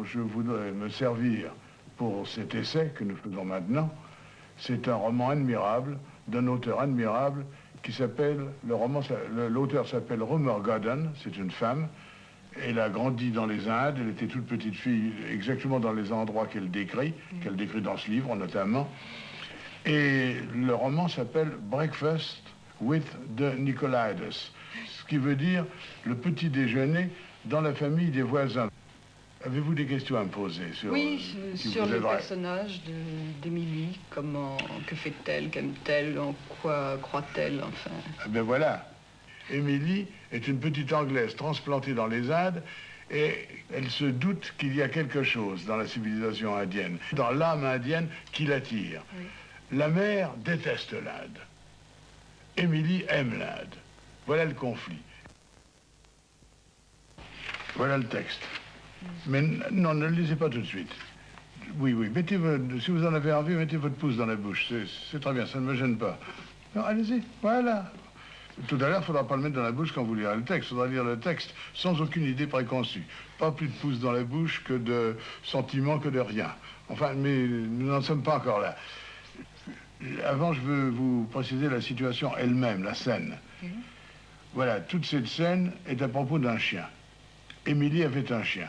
Je voudrais me servir pour cet essai que nous faisons maintenant. C'est un roman admirable, d'un auteur admirable, qui s'appelle, l'auteur s'appelle Rumer Godden, c'est une femme. Elle a grandi dans les Indes, elle était toute petite fille, exactement dans les endroits qu'elle décrit dans ce livre notamment. Et le roman s'appelle Breakfast with the Nicolaides, ce qui veut dire le petit déjeuner dans la famille des voisins. Avez-vous des questions à me poser sur, sur le personnage d'Émilie, que fait-elle, qu'aime-t-elle, en quoi croit-elle, enfin? Ben voilà, Émilie est une petite Anglaise transplantée dans les Indes et elle se doute qu'il y a quelque chose dans la civilisation indienne, dans l'âme indienne qui l'attire. Oui. La mère déteste l'Inde. Émilie aime l'Inde. Voilà le conflit. Voilà le texte. Mais non, ne le lisez pas tout de suite. Oui, si vous en avez envie, mettez votre pouce dans la bouche. C'est très bien, ça ne me gêne pas. Non, allez-y, voilà. Tout à l'heure, il ne faudra pas le mettre dans la bouche quand vous lirez le texte. Il faudra lire le texte sans aucune idée préconçue. Pas plus de pouce dans la bouche que de sentiments, que de rien. Enfin, mais nous n'en sommes pas encore là. Avant, je veux vous préciser la situation elle-même, la scène. Voilà, toute cette scène est à propos d'un chien. Émilie avait un chien.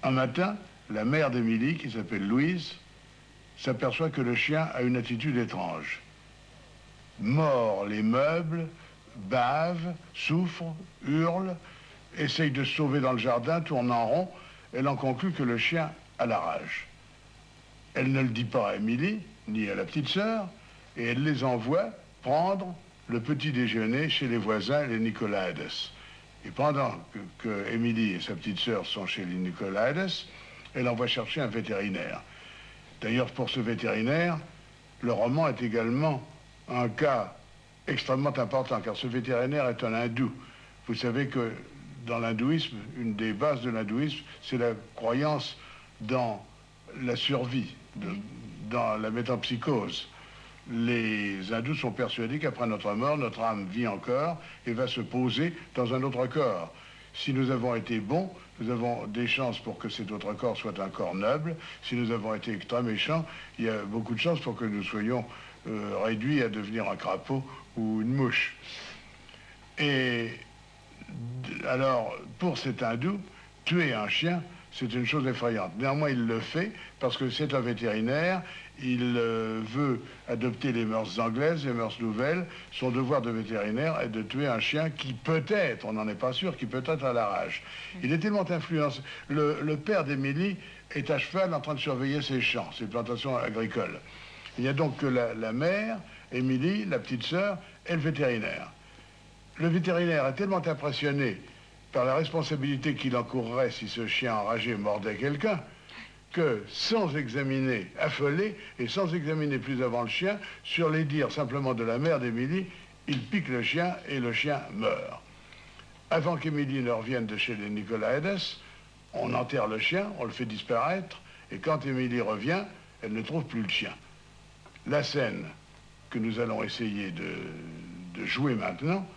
Un matin, la mère d'Émilie, qui s'appelle Louise, s'aperçoit que le chien a une attitude étrange. Mord les meubles, bave, souffre, hurle, essaye de se sauver dans le jardin, tourne en rond. Elle en conclut que le chien a la rage. Elle ne le dit pas à Émilie, ni à la petite sœur, et elle les envoie prendre le petit déjeuner chez les voisins, les Nicolaides. Et pendant que Émilie et sa petite sœur sont chez les Nicolaides, elle envoie chercher un vétérinaire. D'ailleurs, pour ce vétérinaire, le roman est également un cas extrêmement important, car ce vétérinaire est un hindou. Vous savez que dans l'hindouisme, une des bases de l'hindouisme, c'est la croyance dans la survie, dans la métempsychose. Les hindous sont persuadés qu'après notre mort, notre âme vit encore et va se poser dans un autre corps. Si nous avons été bons, nous avons des chances pour que cet autre corps soit un corps noble. Si nous avons été extra méchants, il y a beaucoup de chances pour que nous soyons réduits à devenir un crapaud ou une mouche. Et alors, pour cet hindou, tuer un chien, c'est une chose effrayante. Néanmoins, il le fait parce que c'est un vétérinaire. Il veut adopter les mœurs anglaises, les mœurs nouvelles. Son devoir de vétérinaire est de tuer un chien qui peut-être, on n'en est pas sûr, qui peut-être a la rage. Il est tellement influencé. Le père d'Émilie est à cheval en train de surveiller ses champs, ses plantations agricoles. Il n'y a donc que la mère, Émilie, la petite sœur, et le vétérinaire. Le vétérinaire est tellement impressionné par la responsabilité qu'il encourrait si ce chien enragé mordait quelqu'un, que sans examiner, affolé, et sans examiner plus avant le chien, sur les dires simplement de la mère d'Émilie, il pique le chien et le chien meurt. Avant qu'Émilie ne revienne de chez les Nicolaides, on enterre le chien, on le fait disparaître, et quand Émilie revient, elle ne trouve plus le chien. La scène que nous allons essayer de jouer maintenant,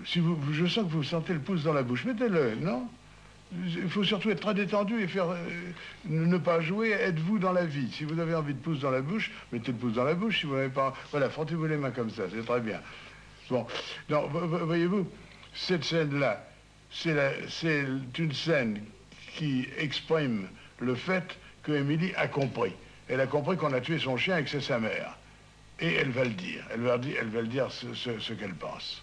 si je sens que vous sentez le pouce dans la bouche, mettez-le, non? Il faut surtout être très détendu et faire ne pas jouer, êtes-vous dans la vie. Si vous avez envie de pouce dans la bouche, mettez le pouce dans la bouche. Si vous n'avez pas... Voilà, frottez-vous les mains comme ça, c'est très bien. Bon, non, voyez-vous, cette scène-là, c'est une scène qui exprime le fait que Émilie a compris. Elle a compris qu'on a tué son chien et que c'est sa mère. Et elle va le dire. Elle va le dire ce qu'elle pense.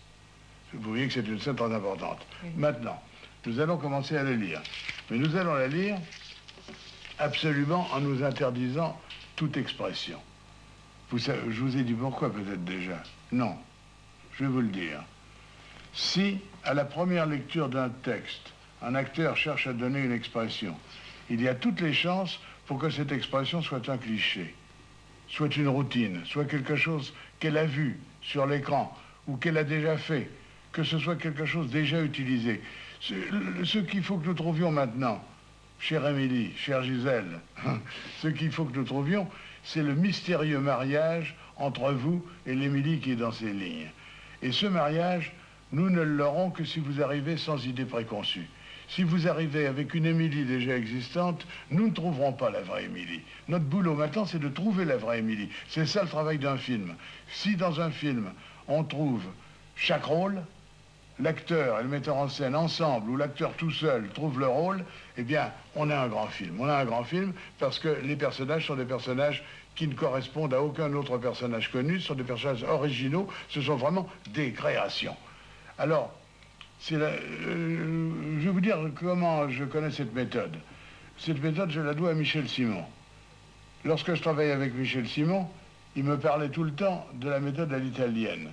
Vous voyez que c'est une scène très importante. Oui. Maintenant, nous allons commencer à la lire. Mais nous allons la lire absolument en nous interdisant toute expression. Vous savez, je vous ai dit pourquoi peut-être déjà. Non, je vais vous le dire. Si, à la première lecture d'un texte, un acteur cherche à donner une expression, il y a toutes les chances pour que cette expression soit un cliché, soit une routine, soit quelque chose qu'elle a vu sur l'écran ou qu'elle a déjà fait, que ce soit quelque chose déjà utilisé. Ce qu'il faut que nous trouvions maintenant, chère Émilie, chère Gisèle, ce qu'il faut que nous trouvions, c'est le mystérieux mariage entre vous et l'Émilie qui est dans ces lignes. Et ce mariage, nous ne l'aurons que si vous arrivez sans idée préconçue. Si vous arrivez avec une Émilie déjà existante, nous ne trouverons pas la vraie Émilie. Notre boulot maintenant, c'est de trouver la vraie Émilie. C'est ça le travail d'un film. Si dans un film, on trouve chaque rôle, l'acteur et le metteur en scène ensemble, ou l'acteur tout seul trouve le rôle, eh bien, on a un grand film. On a un grand film parce que les personnages sont des personnages qui ne correspondent à aucun autre personnage connu, ce sont des personnages originaux, ce sont vraiment des créations. Alors, je vais vous dire comment je connais cette méthode. Cette méthode, je la dois à Michel Simon. Lorsque je travaillais avec Michel Simon, il me parlait tout le temps de la méthode à l'italienne.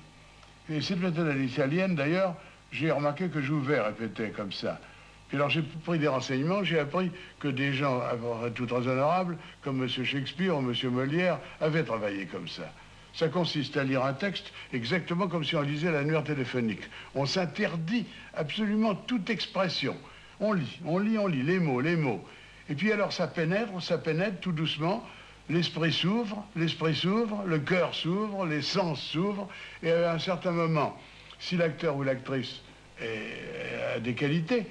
Et cette méthode à l'italienne, d'ailleurs, j'ai remarqué que Jouvet répétait comme ça. Puis alors j'ai pris des renseignements, j'ai appris que des gens, tout très honorables, comme M. Shakespeare ou M. Molière, avaient travaillé comme ça. Ça consiste à lire un texte exactement comme si on lisait l'annuaire téléphonique. On s'interdit absolument toute expression. On lit, on lit, on lit, les mots, les mots. Et puis alors ça pénètre tout doucement. L'esprit s'ouvre, le cœur s'ouvre, les sens s'ouvrent. Et à un certain moment, si l'acteur ou l'actrice a des qualités,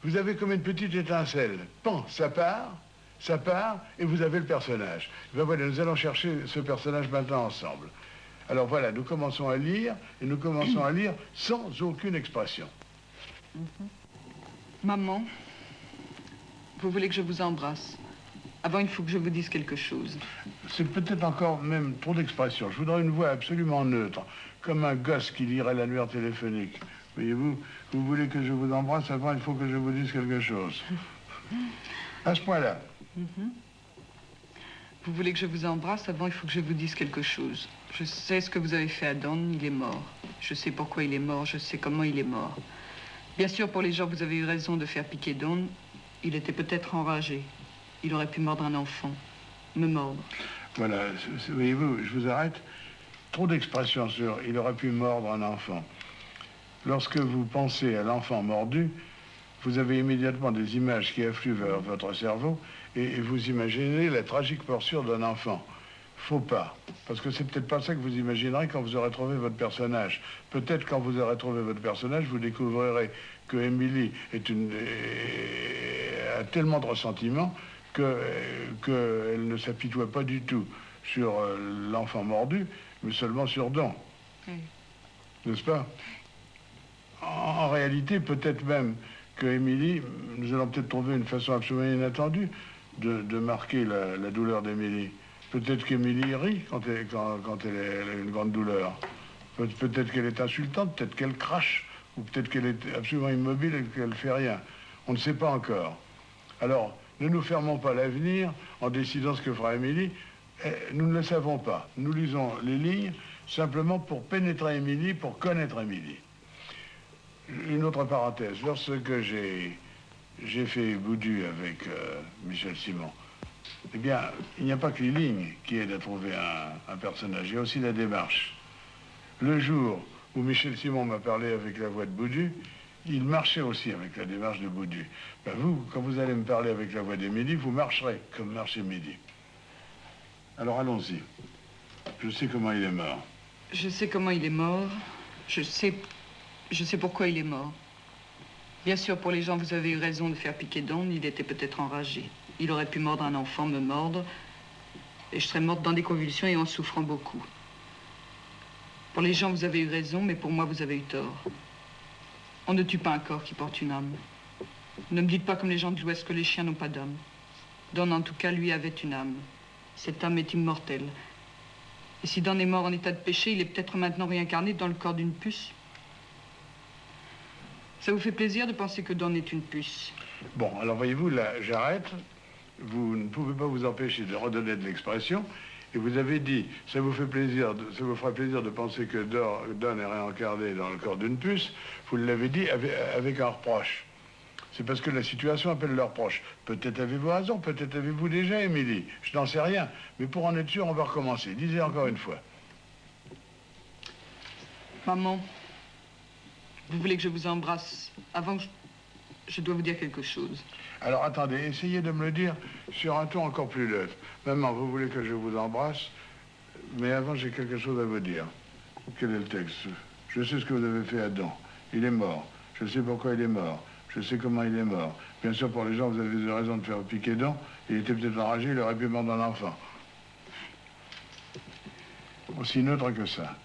vous avez comme une petite étincelle. Pan, ça part, et vous avez le personnage. Ben voilà, nous allons chercher ce personnage maintenant ensemble. Alors voilà, nous commençons à lire, et nous commençons à lire sans aucune expression. Maman, vous voulez que je vous embrasse? Avant, il faut que je vous dise quelque chose. C'est peut-être encore même trop d'expression. Je voudrais une voix absolument neutre, comme un gosse qui lirait l'annuaire téléphonique. Voyez-vous, vous voulez que je vous embrasse, avant il faut que je vous dise quelque chose. À ce point-là. Vous voulez que je vous embrasse, avant il faut que je vous dise quelque chose. Je sais ce que vous avez fait à Don, il est mort. Je sais pourquoi il est mort, je sais comment il est mort. Bien sûr, pour les gens, vous avez eu raison de faire piquer Don. Il était peut-être enragé. Il aurait pu mordre un enfant. Me mordre. Voilà, voyez-vous, je vous arrête. Trop d'expressions sur « il aurait pu mordre un enfant ». Lorsque vous pensez à l'enfant mordu, vous avez immédiatement des images qui affluent vers votre cerveau et vous imaginez la tragique morsure d'un enfant. Faut pas, parce que c'est peut-être pas ça que vous imaginerez quand vous aurez trouvé votre personnage. Peut-être quand vous aurez trouvé votre personnage, vous découvrirez que Émilie a tellement de ressentiments qu'elle ne s'apitoie pas du tout sur l'enfant mordu, mais seulement sur Don. Oui. N'est-ce pas? En réalité, peut-être même que Émilie, nous allons peut-être trouver une façon absolument inattendue de marquer la douleur d'Émilie. Peut-être qu'Émilie rit quand elle a une grande douleur. Peut-être qu'elle est insultante, peut-être qu'elle crache, ou peut-être qu'elle est absolument immobile et qu'elle ne fait rien. On ne sait pas encore. Alors, ne nous fermons pas l'avenir en décidant ce que fera Émilie. Nous ne le savons pas. Nous lisons les lignes simplement pour pénétrer Émilie, pour connaître Émilie. Une autre parenthèse. Lorsque j'ai fait Boudu avec Michel Simon, eh bien, il n'y a pas que les lignes qui aident à trouver un personnage. Il y a aussi la démarche. Le jour où Michel Simon m'a parlé avec la voix de Boudu, il marchait aussi avec la démarche de Boudu. Ben vous, quand vous allez me parler avec la voix d'Émilie, vous marcherez comme marche Émilie. Alors allons-y. Je sais comment il est mort. Je sais comment il est mort. Je sais pourquoi il est mort. Bien sûr, pour les gens, vous avez eu raison de faire piquer Don. Il était peut-être enragé. Il aurait pu mordre un enfant, me mordre. Et je serais morte dans des convulsions et en souffrant beaucoup. Pour les gens, vous avez eu raison, mais pour moi, vous avez eu tort. On ne tue pas un corps qui porte une âme. Ne me dites pas comme les gens de l'Ouest que les chiens n'ont pas d'âme. Don, en tout cas, lui, avait une âme. Cette âme est immortelle. Et si Don est mort en état de péché, il est peut-être maintenant réincarné dans le corps d'une puce. Ça vous fait plaisir de penser que Don est une puce? Bon, alors voyez-vous, là, j'arrête. Vous ne pouvez pas vous empêcher de redonner de l'expression. Et vous avez dit, ça vous fera plaisir de penser que Don est réincarné dans le corps d'une puce. Vous l'avez dit avec un reproche. C'est parce que la situation appelle le reproche. Peut-être avez-vous raison, peut-être avez-vous déjà, Émilie. Je n'en sais rien. Mais pour en être sûr, on va recommencer. Lisez encore une fois. Maman, vous voulez que je vous embrasse? Avant, je dois vous dire quelque chose. Alors attendez, essayez de me le dire sur un ton encore plus neutre. Maman, vous voulez que je vous embrasse, mais avant j'ai quelque chose à vous dire. Quel est le texte? Je sais ce que vous avez fait à Don. Il est mort. Je sais pourquoi il est mort. Je sais comment il est mort. Bien sûr, pour les gens, vous avez des raisons de faire piquer dents. Il était peut-être enragé, il aurait pu mordre un enfant. Aussi neutre que ça.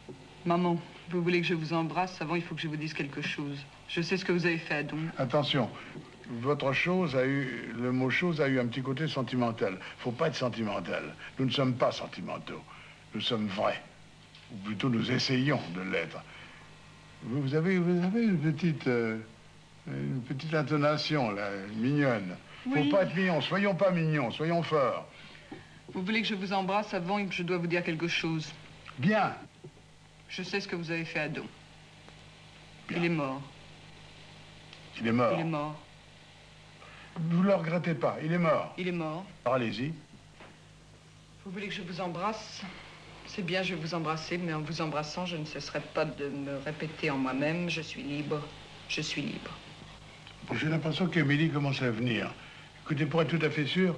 Maman, vous voulez que je vous embrasse? Avant, il faut que je vous dise quelque chose. Je sais ce que vous avez fait à Don. Attention, votre chose a eu... Le mot chose a eu un petit côté sentimental. Faut pas être sentimental. Nous ne sommes pas sentimentaux. Nous sommes vrais. Ou plutôt, nous essayons de l'être. Vous avez une petite intonation, là, mignonne. Oui. Faut pas être mignon. Soyons pas mignons, soyons forts. Vous voulez que je vous embrasse avant et que je dois vous dire quelque chose? Bien. Je sais ce que vous avez fait à Don. Bien. Il est mort. Il est mort. Il est mort. Vous ne le regrettez pas, il est mort. Il est mort. Alors allez-y. Vous voulez que je vous embrasse? C'est bien, je vais vous embrasser, mais en vous embrassant, je ne cesserai pas de me répéter en moi-même, je suis libre, je suis libre. J'ai l'impression qu'Émilie commence à venir. Écoutez, pour être tout à fait sûr,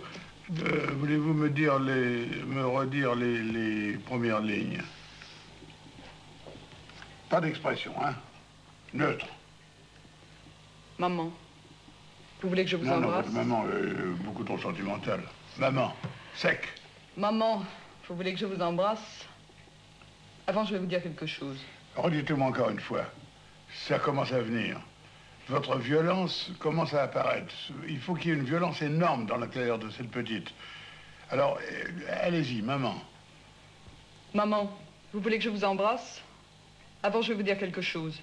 voulez-vous me redire les premières lignes? Pas d'expression, hein? Neutre. Maman, vous voulez que je vous Non, embrasse? votre maman est beaucoup trop sentimentale. Maman, sec. Maman, vous voulez que je vous embrasse? Avant, je vais vous dire quelque chose. Redites-moi encore une fois. Ça commence à venir. Votre violence commence à apparaître. Il faut qu'il y ait une violence énorme dans l'intérieur de cette petite. Alors, allez-y, maman. Maman, vous voulez que je vous embrasse? Avant, je vais vous dire quelque chose.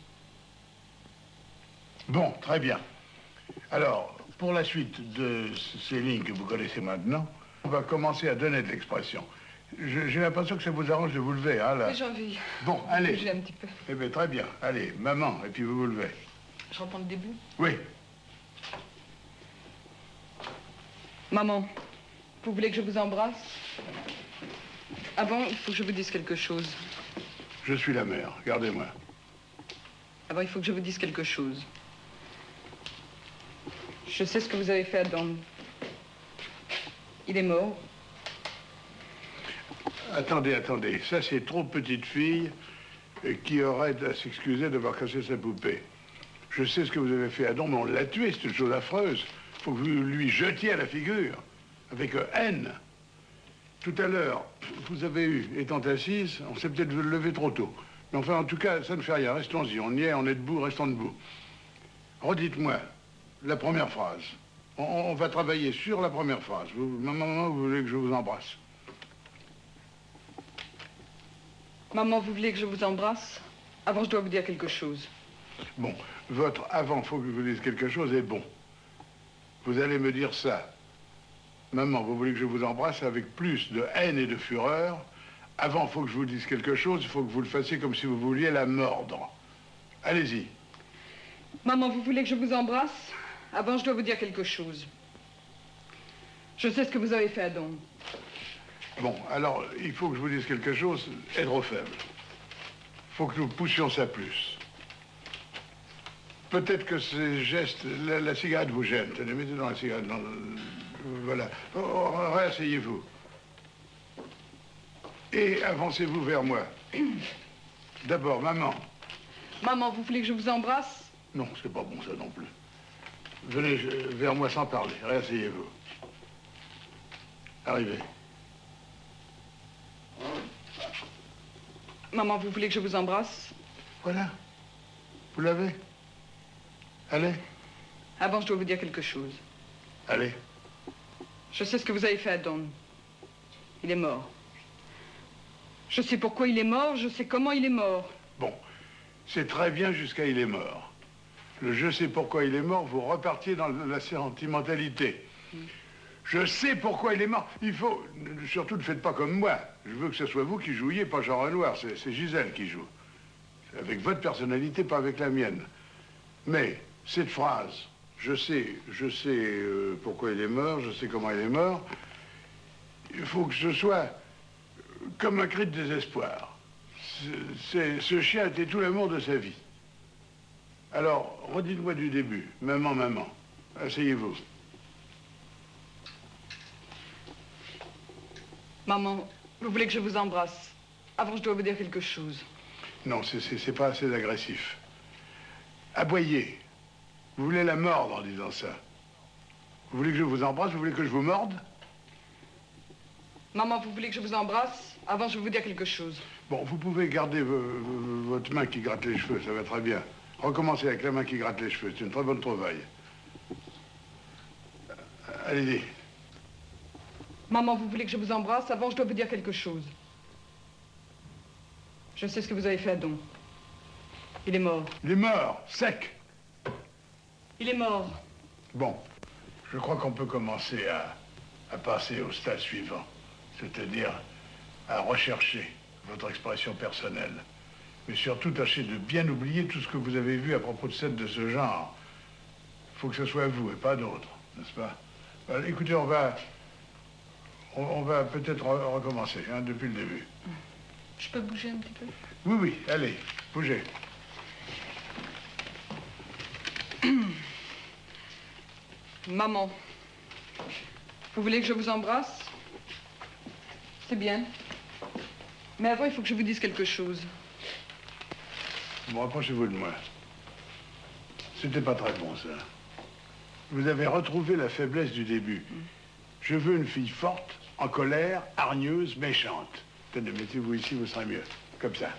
Bon, très bien. Alors, pour la suite de ces lignes que vous connaissez maintenant, on va commencer à donner de l'expression. J'ai l'impression que ça vous arrange de vous lever, hein, là. Oui, j'ai envie. Bon, allez. Bouger un petit peu. Eh bien, très bien. Allez, maman, et puis vous vous levez. Je reprends le début. Oui. Maman, vous voulez que je vous embrasse? Avant, il faut que je vous dise quelque chose. Je suis la mère, regardez-moi. Avant, il faut que je vous dise quelque chose. Je sais ce que vous avez fait à Don. Il est mort. Attendez, attendez. Ça, c'est trop petite fille qui aurait à s'excuser d'avoir cassé sa poupée. Je sais ce que vous avez fait à Don, mais on l'a tué, c'est une chose affreuse. Faut que vous lui jetiez à la figure, avec haine. Tout à l'heure, vous avez eu, étant assise, on s'est peut-être levé trop tôt. Mais enfin, en tout cas, ça ne fait rien. Restons-y. On y est, on est debout, restons debout. Redites-moi la première phrase. On va travailler sur la première phrase. Maman, vous voulez que je vous embrasse? Maman, vous voulez que je vous embrasse? Avant, je dois vous dire quelque chose. Bon, votre avant, faut que je vous dise quelque chose, est bon. Vous allez me dire ça. Maman, vous voulez que je vous embrasse avec plus de haine et de fureur. Avant, il faut que je vous dise quelque chose, il faut que vous le fassiez comme si vous vouliez la mordre. Allez-y. Maman, vous voulez que je vous embrasse? Avant, je dois vous dire quelque chose. Je sais ce que vous avez fait à Don. Bon, alors, il faut que je vous dise quelque chose, est trop faible. Il faut que nous poussions ça plus. Peut-être que ces gestes, la cigarette vous gêne. Tenez, mettez dans la cigarette. Voilà. Réasseyez-vous. Et avancez-vous vers moi. D'abord, maman. Maman, vous voulez que je vous embrasse? Non, c'est pas bon ça non plus. Venez vers moi sans parler. Réasseyez-vous. Arrivez. Maman, vous voulez que je vous embrasse? Voilà. Vous l'avez? Allez. Avant, je dois vous dire quelque chose. Allez. Je sais ce que vous avez fait à Don. Il est mort. Je sais pourquoi il est mort, je sais comment il est mort. Bon, c'est très bien jusqu'à il est mort. Le je sais pourquoi il est mort, vous repartiez dans la sentimentalité. Je sais pourquoi il est mort. Il faut... Surtout, ne faites pas comme moi. Je veux que ce soit vous qui jouiez, pas Jean Renoir. C'est Gisèle qui joue. Avec votre personnalité, pas avec la mienne. Mais cette phrase, je sais pourquoi il est mort, je sais comment il est mort, il faut que ce soit comme un cri de désespoir. Ce chien était tout l'amour de sa vie. Alors, redites-moi du début. Maman, maman. Asseyez-vous. Maman, vous voulez que je vous embrasse? Avant, je dois vous dire quelque chose. Non, c'est pas assez agressif. Aboyez. Vous voulez la mordre en disant ça. Vous voulez que je vous embrasse? Vous voulez que je vous morde? Maman, vous voulez que je vous embrasse? Avant, je vais vous dire quelque chose. Bon, vous pouvez garder votre main qui gratte les cheveux, ça va très bien. Recommencez avec la main qui gratte les cheveux, c'est une très bonne trouvaille. Allez-y. Maman, vous voulez que je vous embrasse? Avant, je dois vous dire quelque chose. Je sais ce que vous avez fait à Don. Il est mort. Il est mort, sec. Il est mort. Bon, je crois qu'on peut commencer à passer au stade suivant, c'est-à-dire à rechercher votre expression personnelle. Mais surtout, tâchez de bien oublier tout ce que vous avez vu à propos de scènes de ce genre. Il faut que ce soit vous et pas d'autres, n'est-ce pas? Alors, écoutez, on va peut-être recommencer, hein, depuis le début. Je peux bouger un petit peu? Oui, oui, allez, bougez. Maman, vous voulez que je vous embrasse? C'est bien. Mais avant, il faut que je vous dise quelque chose. Bon, approchez-vous de moi. C'était pas très bon, ça. Vous avez retrouvé la faiblesse du début. Je veux une fille forte, en colère, hargneuse, méchante. Tenez, mettez-vous ici, vous serez mieux. Comme ça.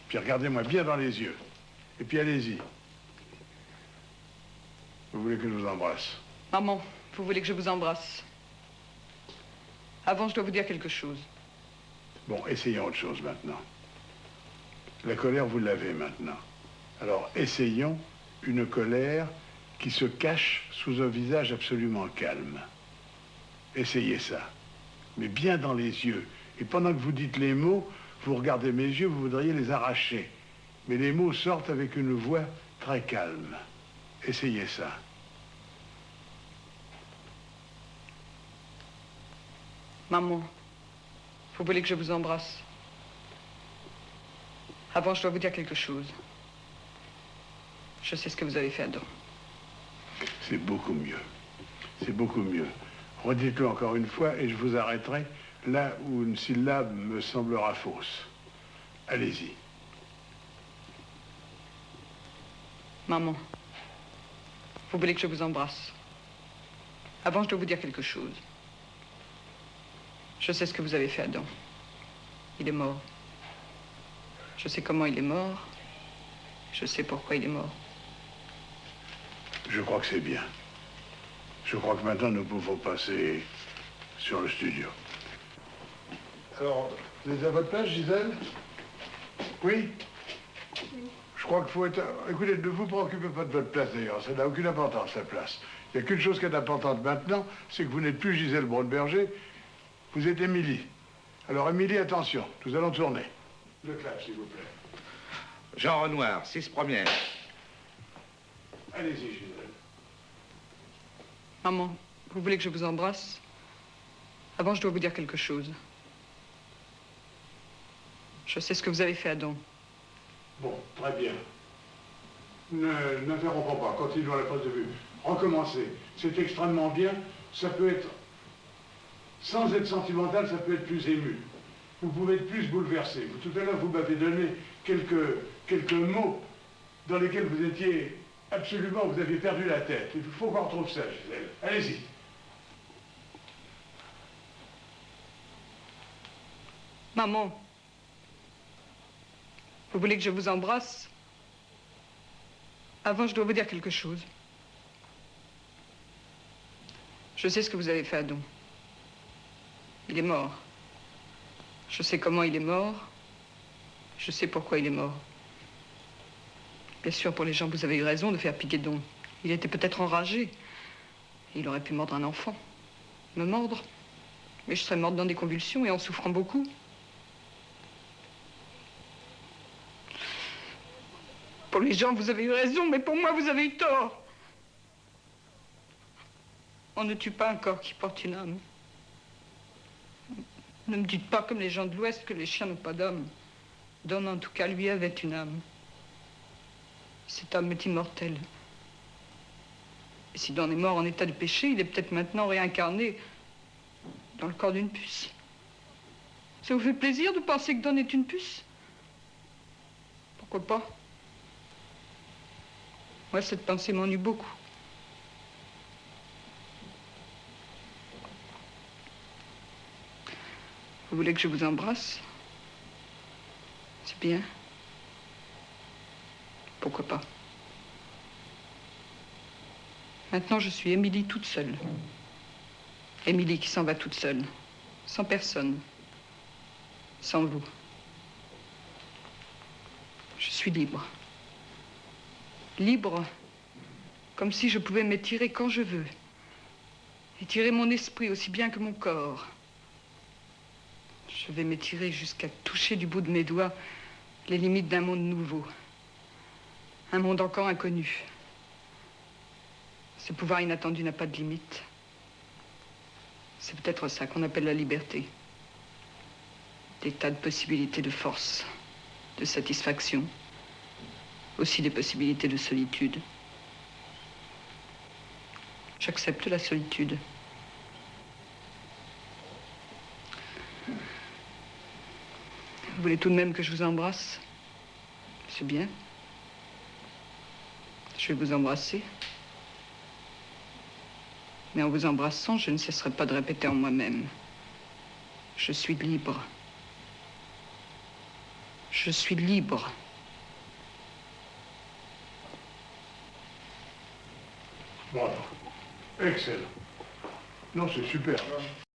Puis regardez-moi bien dans les yeux. Et puis allez-y. Vous voulez que je vous embrasse? Maman, vous voulez que je vous embrasse? Avant, je dois vous dire quelque chose. Bon, essayons autre chose maintenant. La colère, vous l'avez maintenant. Alors, essayons une colère qui se cache sous un visage absolument calme. Essayez ça. Mais bien dans les yeux. Et pendant que vous dites les mots, vous regardez mes yeux, vous voudriez les arracher. Mais les mots sortent avec une voix très calme. Essayez ça. Maman, vous voulez que je vous embrasse? Avant, je dois vous dire quelque chose. Je sais ce que vous avez fait à Don. C'est beaucoup mieux. C'est beaucoup mieux. Redites-le encore une fois et je vous arrêterai là où une syllabe me semblera fausse. Allez-y. Maman, vous voulez que je vous embrasse? Avant, je dois vous dire quelque chose. Je sais ce que vous avez fait à Don. Il est mort. Je sais comment il est mort. Je sais pourquoi il est mort. Je crois que c'est bien. Je crois que maintenant, nous pouvons passer sur le studio. Alors, vous êtes à votre place, Gisèle? Oui? Je crois qu'il faut être... Écoutez, ne vous préoccupez pas de votre place, d'ailleurs. Ça n'a aucune importance, la place. Il n'y a qu'une chose qui est importante maintenant, c'est que vous n'êtes plus Gisèle Braunberger, vous êtes Émilie. Alors, Émilie, attention, nous allons tourner. Le clap, s'il vous plaît. Jean Renoir, 6 premières. Allez-y, Gisèle. Maman, vous voulez que je vous embrasse? Avant, je dois vous dire quelque chose. Je sais ce que vous avez fait à Don. Bon, très bien. N'interrompons pas, continuons à la pause de vue. Recommencez. C'est extrêmement bien. Ça peut être, sans être sentimental, ça peut être plus ému. Vous pouvez être plus bouleversé. Tout à l'heure, vous m'avez donné quelques mots dans lesquels vous étiez absolument, vous aviez perdu la tête. Il faut qu'on retrouve ça, Gisèle. Allez-y. Maman, vous voulez que je vous embrasse? Avant, je dois vous dire quelque chose. Je sais ce que vous avez fait à Don. Il est mort. Je sais comment il est mort. Je sais pourquoi il est mort. Bien sûr, pour les gens, vous avez eu raison de faire piquer Don. Il était peut-être enragé. Il aurait pu mordre un enfant. Me mordre. Mais je serais morte dans des convulsions et en souffrant beaucoup. Pour les gens, vous avez eu raison, mais pour moi, vous avez eu tort. On ne tue pas un corps qui porte une âme. Ne me dites pas, comme les gens de l'Ouest, que les chiens n'ont pas d'âme. Don, en tout cas, lui, avait une âme. Cette âme est immortelle. Et si Don est mort en état de péché, il est peut-être maintenant réincarné dans le corps d'une puce. Ça vous fait plaisir de penser que Don est une puce? Pourquoi pas? Moi, cette pensée m'ennuie beaucoup. Vous voulez que je vous embrasse? C'est bien. Pourquoi pas? Maintenant, je suis Émilie toute seule. Émilie qui s'en va toute seule. Sans personne. Sans vous. Je suis libre. Libre, comme si je pouvais m'étirer quand je veux. Étirer mon esprit aussi bien que mon corps. Je vais m'étirer jusqu'à toucher du bout de mes doigts les limites d'un monde nouveau. Un monde encore inconnu. Ce pouvoir inattendu n'a pas de limite. C'est peut-être ça qu'on appelle la liberté. Des tas de possibilités de force, de satisfaction, aussi des possibilités de solitude. J'accepte la solitude. Vous voulez tout de même que je vous embrasse? C'est bien. Je vais vous embrasser. Mais en vous embrassant, je ne cesserai pas de répéter en moi-même. Je suis libre. Je suis libre. Voilà. Excellent. Non, c'est super.